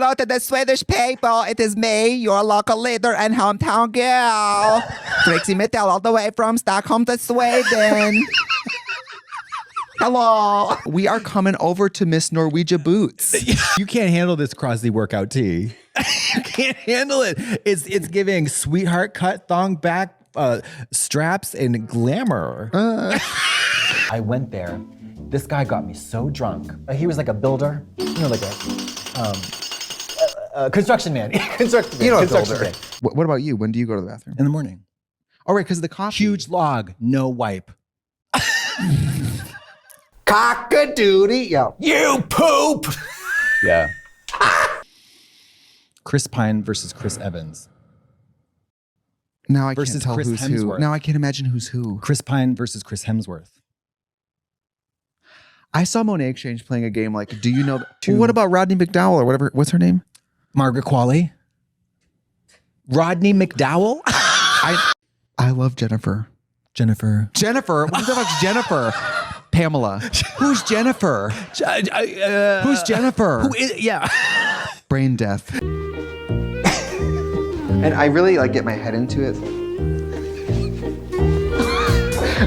hello to the Swedish people. It is me, your local leader and hometown girl, Trixie Mitchell, all the way from Stockholm to Sweden. Hello. We are coming over to Miss Norwegia Boots. You can't handle this Crosley workout tee. You can't handle it. It's giving sweetheart cut thong back straps and glamour. I went there. This guy got me so drunk. He was like a builder, like a construction man. Construction man. What about you? When do you go to the bathroom? In the morning. Oh, right, because of the coffee. Huge log, no wipe. Cock-a-doodie, yo. You poop! Yeah. Chris Pine versus Chris Evans. Now I versus can't tell Chris who's Hemsworth. who. Now I can't imagine who's who. Chris Pine versus Chris Hemsworth. I saw Monet Exchange playing a game like, do you know? What about Rodney McDowell or whatever? What's her name? Margaret Qualley. Rodney McDowell? I love Jennifer. Jennifer. What the fuck's Jennifer? Pamela. Who's Jennifer? Who's Jennifer? Who is, yeah. Brain death. And I really like get my head into it.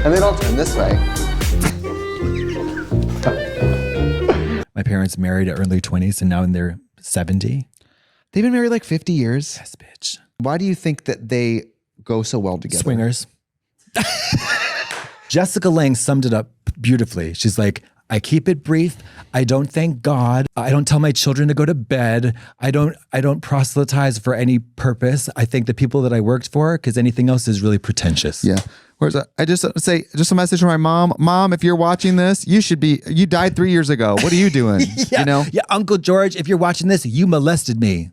And then I'll turn this way. My parents married at early 20s and now in their 70. They've been married like 50 years. Yes, bitch. Why do you think that they go so well together? Swingers. Jessica Lange summed it up beautifully. She's like, I keep it brief. I don't thank God. I don't tell my children to go to bed. I don't proselytize for any purpose. I thank the people that I worked for because anything else is really pretentious. Yeah. Where's that? I just say, just a message from my mom. Mom, if you're watching this, you died 3 years ago. What are you doing? Yeah, you know? Yeah, Uncle George, if you're watching this, you molested me.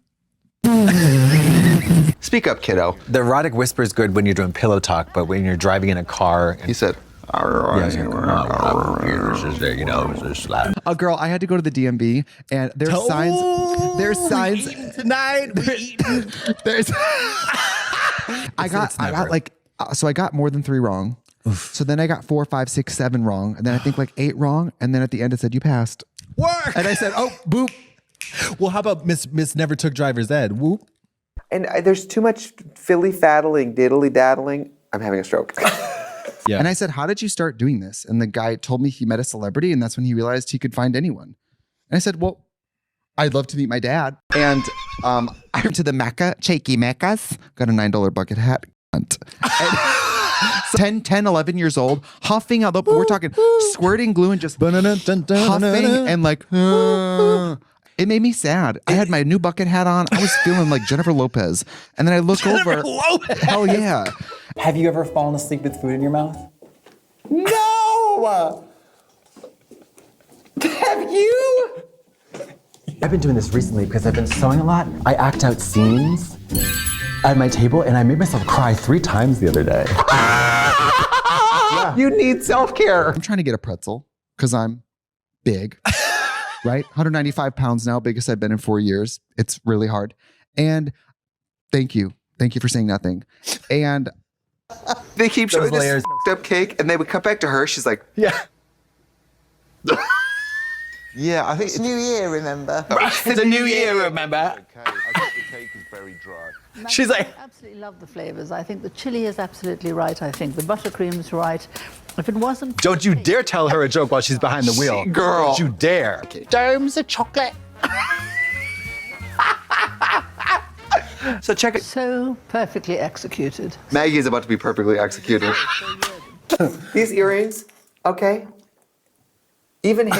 Speak up, kiddo. The erotic whisper is good when you're doing pillow talk, but when you're driving in a car. He said, Girl, I had to go to the DMV and there's signs. There's signs. Tonight. There's. I got more than 3 wrong. Oof. So then I got 4, 5, 6, 7 wrong. And then I think like 8 wrong. And then at the end it said, you passed. Work. And I said, oh, boop. Well, how about Miss Never Took Driver's Ed? Whoop. And there's too much filly-faddling, diddly-daddling. I'm having a stroke. Yeah. And I said, how did you start doing this? And the guy told me he met a celebrity and that's when he realized he could find anyone. And I said, well, I'd love to meet my dad. And I went to the Mecca, Cheeky Meccas, got a $9 bucket hat. And 10, 11 years old, huffing out we're talking squirting glue and just huffing and like, it made me sad. I had my new bucket hat on. I was feeling like Jennifer Lopez. And then I look over. Hell yeah. Have you ever fallen asleep with food in your mouth? No! Have you? I've been doing this recently because I've been sewing a lot. I act out scenes at my table and I made myself cry 3 times the other day. Yeah. You need self-care. I'm trying to get a pretzel because I'm big, right? 195 pounds now, biggest I've been in 4 years. It's really hard. And thank you. Thank you for saying nothing. And they keep showing this up cake and they would cut back to her. She's like, yeah. Yeah, I think it's New Year, remember? It's a new year, remember? I think the cake is very dry. She's like, I absolutely love the flavors. I think the chili is absolutely right. I think the buttercream's right. If it wasn't... Don't you dare tell her a joke while she's behind the wheel. Girl. Don't you dare. Domes of chocolate. So check it. So perfectly executed. Maggie is about to be perfectly executed. These earrings, okay? Even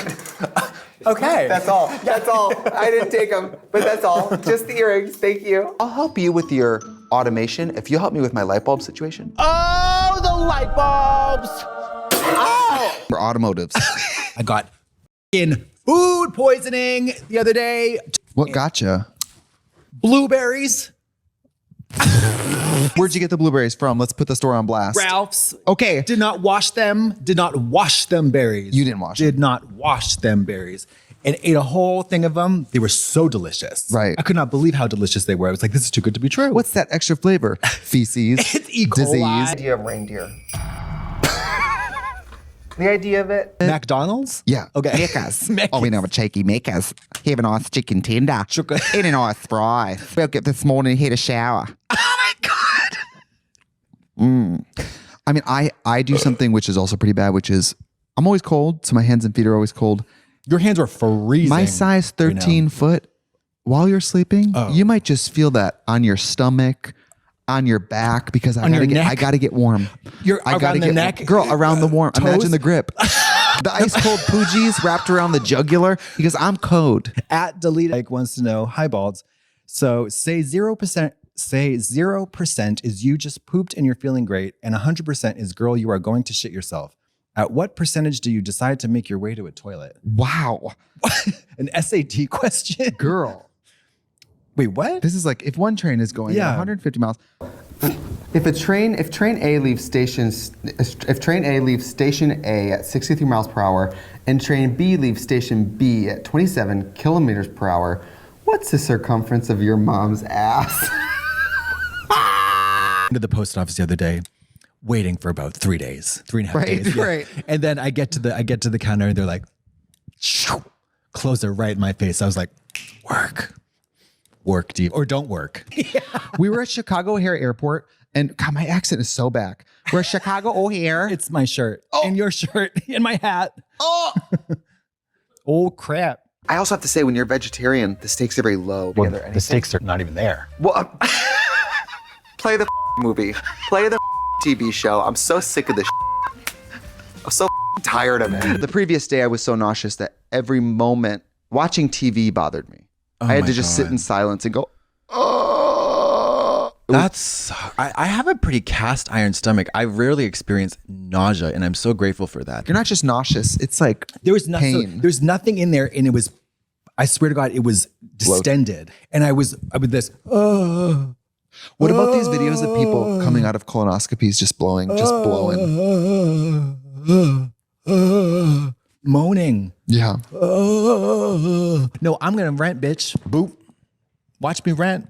okay. That's all. That's all. I didn't take them, but that's all. Just the earrings. Thank you. I'll help you with your automation if you help me with my light bulb situation. Oh, the light bulbs! Oh! For automotives. I got in food poisoning the other day. What gotcha? Blueberries. Where'd you get the blueberries from? Let's put the store on blast. Ralph's. Okay. Did not wash them. Did not wash them berries. You didn't wash them. Did not wash them berries. And ate a whole thing of them. They were so delicious. Right. I could not believe how delicious they were. I was like, this is too good to be true. What's that extra flavor? Feces. It's E. coli. Disease. Idea of reindeer. The idea of it. McDonald's? Yeah. Okay. Macca's. Oh, we know a cheeky Macca's. Have a nice chicken tender. Sugar. And a nice fry. Woke up this morning and had a shower. Oh my God. I mean, I do something which is also pretty bad, which is I'm always cold. So my hands and feet are always cold. Your hands were freezing. My size 13 foot, while you're sleeping, you might just feel that on your stomach, on your back, because I gotta get warm. I gotta get neck, girl, around the warm. toes? Imagine the grip. The ice cold Poogies wrapped around the jugular because I'm cold. At Delete like wants to know, hi balds. So say 0%. Say 0% is you just pooped and you're feeling great, and 100% is girl, you are going to shit yourself. At what percentage do you decide to make your way to a toilet? Wow. An SAT question? Girl. Wait, what? This is like if one train is going at 150 miles. If train A leaves station A at 63 miles per hour and train B leaves station B at 27 kilometers per hour, what's the circumference of your mom's ass? To the post office the other day, waiting for about 3 days, 3.5 days. Right. And then I get to the counter and they're like, shoo, close it right in my face. I was like, work deep or don't work. We were at Chicago O'Hare Airport, and God, my accent is so back. We're at Chicago O'Hare. It's my shirt and your shirt and my hat. Oh crap. I also have to say, when you're vegetarian, the stakes are very low. The stakes are not even there. Well, play the movie. Play the TV show. I'm so sick of this. I'm so tired of it. The previous day, I was so nauseous that every moment watching TV bothered me. I had to just sit in silence and go, oh. I have a pretty cast iron stomach. I rarely experience nausea, and I'm so grateful for that. You're not just nauseous. It's like There's pain. there's nothing in there, and it was, I swear to God, it was distended. And I would this, What about these videos of people coming out of colonoscopies just blowing? moaning. Yeah. No, I'm gonna rent, bitch. Boop. Watch me rent.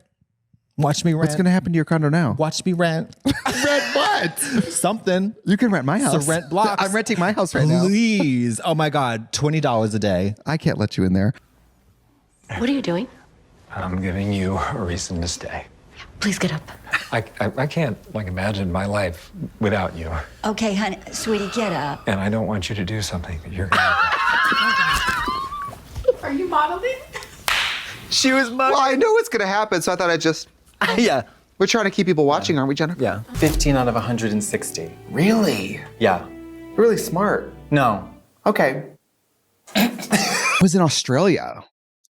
Watch me rent. What's going to happen to your condo now? Watch me rent. Rent what? Something. You can rent my house. So rent blocks. I'm renting my house right now. Please. Oh my God. $20 a day. I can't let you in there. What are you doing? I'm giving you a reason to stay. Please get up. I can't imagine my life without you. Okay, honey, sweetie, get up. And I don't want you to do something that you're gonna Are you modeling? She was Well, I know what's going to happen, so I thought I'd just... Yeah. We're trying to keep people watching, aren't we, Jennifer? Yeah. 15 out of 160. Really? Yeah. Really smart. No. Okay. I was in Australia,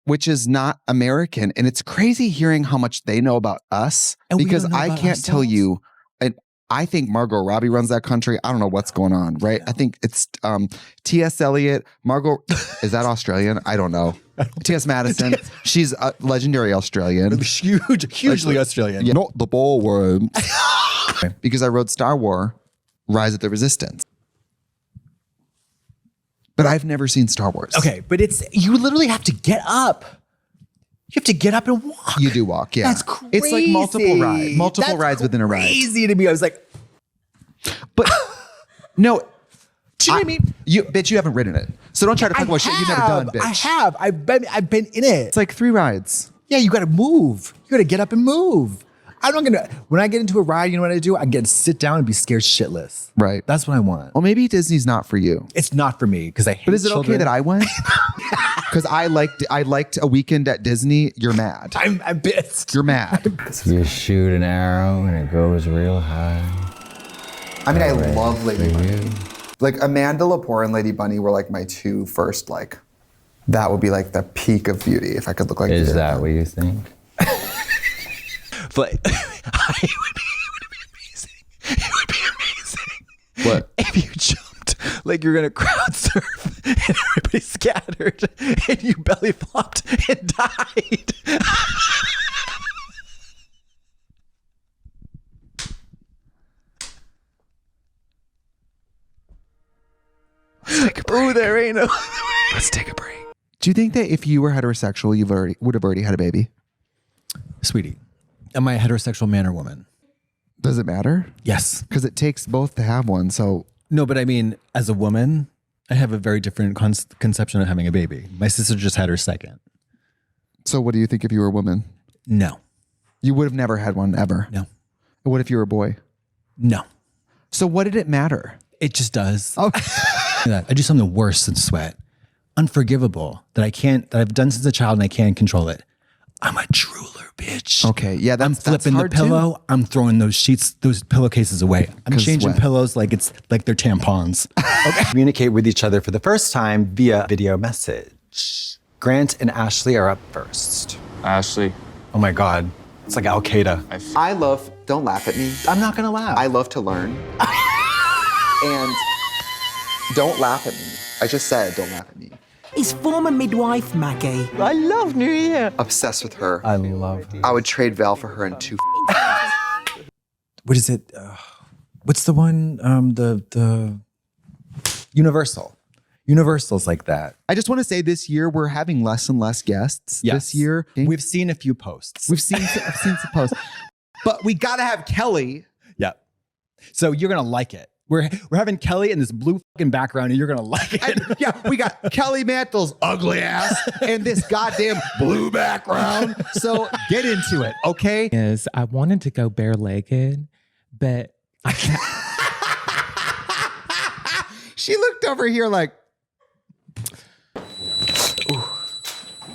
which is not American. And it's crazy hearing how much they know about us, And we because don't know I about can't tell ourselves. you. And I think Margot Robbie runs that country. I don't know what's going on, right? I think it's T.S. Eliot. Margot, is that Australian? I don't know. T.S. Madison. She's a legendary Australian. Hugely Australian. Yeah, not the ballroom. Because I wrote Star Wars, Rise of the Resistance. But I've never seen Star Wars. Okay, but you literally have to get up. You have to get up and walk. You do walk, yeah. That's crazy. It's like multiple rides within a ride. Crazy to me. I was like, But no, do you know what I mean? You haven't ridden it. So don't try to talk about shit you've never done, bitch. I have. I've been in it. It's like 3 rides. Yeah, you got to move. You got to get up and move. When I get into a ride, you know what I do? I get to sit down and be scared shitless. Right. That's what I want. Well, maybe Disney's not for you. It's not for me because I hate But is it children. okay that I went? Because I liked a weekend at Disney. You're mad. I'm pissed. You're mad. You shoot an arrow and it goes real high. I mean, I love Lady Bunny. Like Amanda Lepore and Lady Bunny were like my 2 first, like, that would be like the peak of beauty if I could look like Is either that of what them. you think? But it would be amazing. It would be amazing. What? If you jumped like you're gonna crowd surf and everybody scattered and you belly flopped and died. Oh, there ain't no. Let's take a break. Do you think that if you were heterosexual, you would have already had a baby? Sweetie, am I a heterosexual man or woman? Does it matter? Yes. Because it takes both to have one. So No, but I mean, as a woman, I have a very different conception of having a baby. My sister just had her second. So what do you think if you were a woman? No. You would have never had one ever? No. What if you were a boy? No. So what did it matter? It just does. Oh. I do something worse than sweat. Unforgivable. That I've done since a child and I can't control it. I'm a drooler, bitch. Okay. Yeah, I'm flipping the pillow. Too. I'm throwing those sheets, those pillowcases away. I'm changing pillows like they're tampons. Okay. Communicate with each other for the first time via video message. Grant and Ashley are up first. Ashley. Oh my God. It's like Al-Qaeda. Don't laugh at me. I'm not gonna laugh. I love to learn. And don't laugh at me. I just said don't laugh at me. His former midwife, Maggie. I love New Year. Obsessed with her. I love her. I would trade Val for her in 2 What is it? What's the one? The Universal. Universal's like that. I just want to say this year we're having less and less guests this year. We've seen a few posts. I've seen some posts. But we got to have Kelly. Yeah. So you're going to like it. We're having Kelly in this blue fucking background and you're going to like it. Yeah, we got Kelly Mantle's ugly ass and this goddamn blue background. So get into it, okay? Is I wanted to go bare-legged, but I can't. She looked over here like,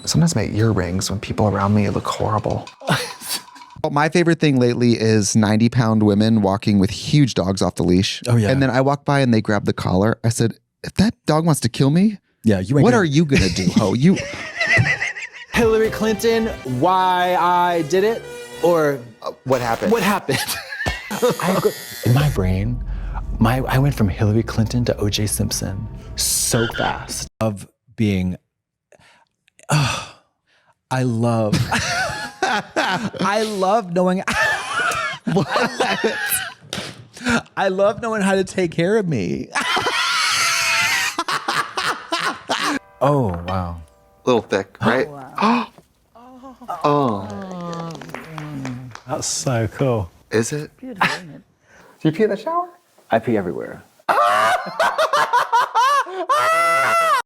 Sometimes my earrings, when people around me look horrible. My favorite thing lately is 90-pound women walking with huge dogs off the leash. Oh, yeah. And then I walk by and they grab the collar. I said, if that dog wants to kill me, what are you going to do, ho? You. Hillary Clinton, why I did it? Or what happened? What happened? In my brain, I went from Hillary Clinton to O.J. Simpson so fast. Of being, I love knowing. I love knowing how to take care of me. Oh, wow. A little thick, right? Oh. That's so cool. Is it? Beautiful, isn't it? Do you pee in the shower? I pee everywhere.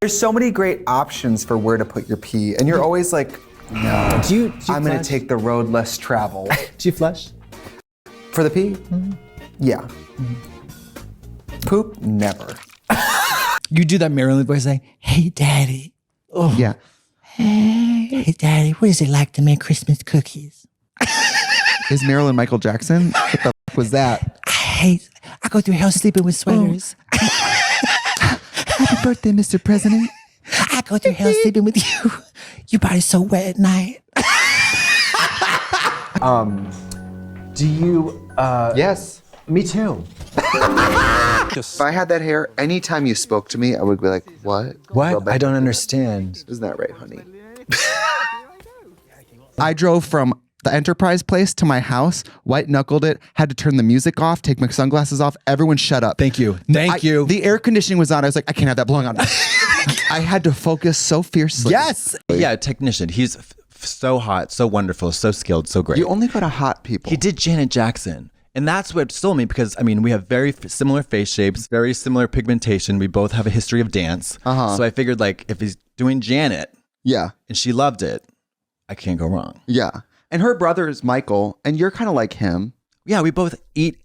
There's so many great options for where to put your pee, and you're always like, no, I'm going to take the road less traveled. Do you flush? For the pee? Yeah. Poop? Never. You do that Maryland voice saying, "Hey, Daddy." Oh. Yeah. Hey, Daddy, what is it like to make Christmas cookies? Is Marilyn Michael Jackson? What the fuck was that? I go through hell sleeping with sweaters. Happy birthday, Mr. President. I go through hell sleeping with you. Your body's so wet at night. Do you, Yes. Me too. If I had that hair, anytime you spoke to me, I would be like, what? What? I don't understand. Isn't that right, honey? I drove from the Enterprise place to my house, white knuckled it, had to turn the music off, take my sunglasses off. Everyone shut up. Thank you. Thank you. The air conditioning was on. I was like, I can't have that blowing on. I had to focus so fiercely. Yes. Yeah, technician. He's so hot, so wonderful, so skilled, so great. You only go to hot people. He did Janet Jackson. And that's what stole me because, I mean, we have very similar face shapes, very similar pigmentation. We both have a history of dance. So I figured, like, if he's doing Janet yeah, and she loved it, I can't go wrong. Yeah. And her brother is Michael, and you're kind of like him. Yeah, we both eat.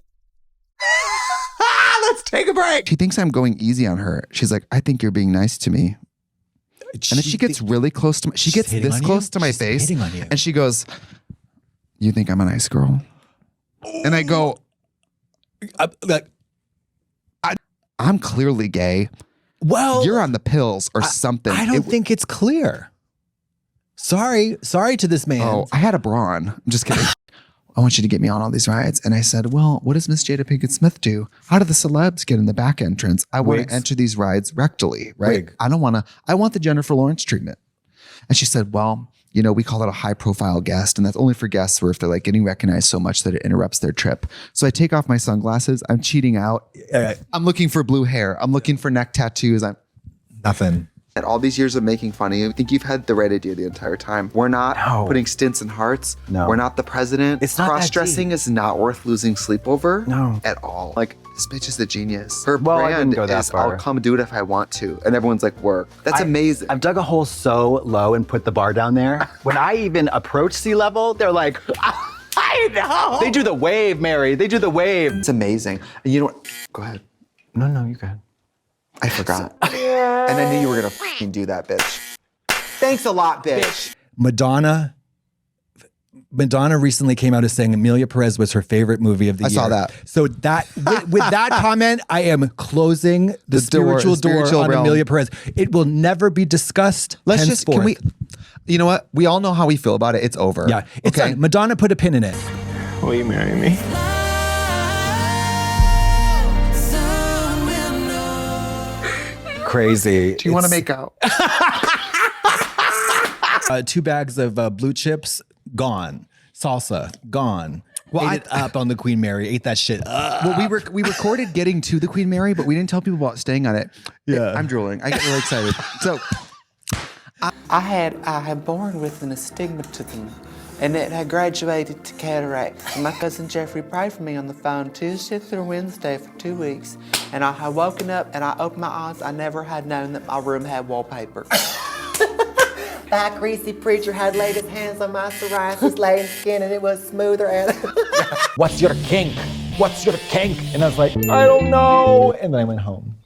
Let's take a break. She thinks I'm going easy on her. She's like, I think you're being nice to me. And then she gets really close to me. She gets this close to my face. And she goes, you think I'm a nice girl? And I go, I'm clearly gay. Well, you're on the pills or something. I don't think it's clear. Sorry to this man. Oh, I had a bra on. I'm just kidding. I want you to get me on all these rides. And I said, well, what does Miss Jada Pinkett Smith do? How do the celebs get in the back entrance? I want to enter these rides rectally, right? I want the Jennifer Lawrence treatment. And she said, well, you know, we call it a high profile guest, and that's only for guests where if they're like getting recognized so much that it interrupts their trip. So I take off my sunglasses. I'm cheating out. I'm looking for blue hair. I'm looking for neck tattoos. I'm nothing. And all these years of making fun of you, I think you've had the right idea the entire time. We're not putting stints in hearts. No. We're not the president. It's not cross-dressing is not worth losing sleep over. No. At all. Like, this bitch is a genius. Her Well, I brand wouldn't go that is, far. I'll come do it if I want to. And everyone's like, work. That's amazing. I've dug a hole so low and put the bar down there. When I even approach sea level, they're like, I know. They do the wave, Mary. They do the wave. It's amazing. And you know what? Go ahead. No, you go ahead. I forgot. And I knew you were gonna fucking do that, bitch. Thanks a lot, bitch. Madonna recently came out as saying Amelia Perez was her favorite movie of the year. I saw that. So that with that comment, I am closing the spiritual door on realm. Amelia Perez. It will never be discussed. Let's just, can we, you know what? We all know how we feel about it. It's over. Yeah, it's done. Madonna put a pin in it. Will you marry me? Crazy. Do you want to make out? 2 bags of blue chips, gone. Salsa, gone. Well, ate it up on the Queen Mary. Ate that shit up. Well, we recorded getting to the Queen Mary, but we didn't tell people about staying on it. Yeah. I'm drooling. I get really excited. So I had born with an astigmatism, and it had graduated to cataracts. And my cousin Jeffrey prayed for me on the phone Tuesday through Wednesday for 2 weeks. And I had woken up and I opened my eyes. I never had known that my room had wallpaper. That greasy preacher had laid his hands on my psoriasis-laden skin, and it was smoother. And What's your kink? What's your kink? And I was like, I don't know. And then I went home.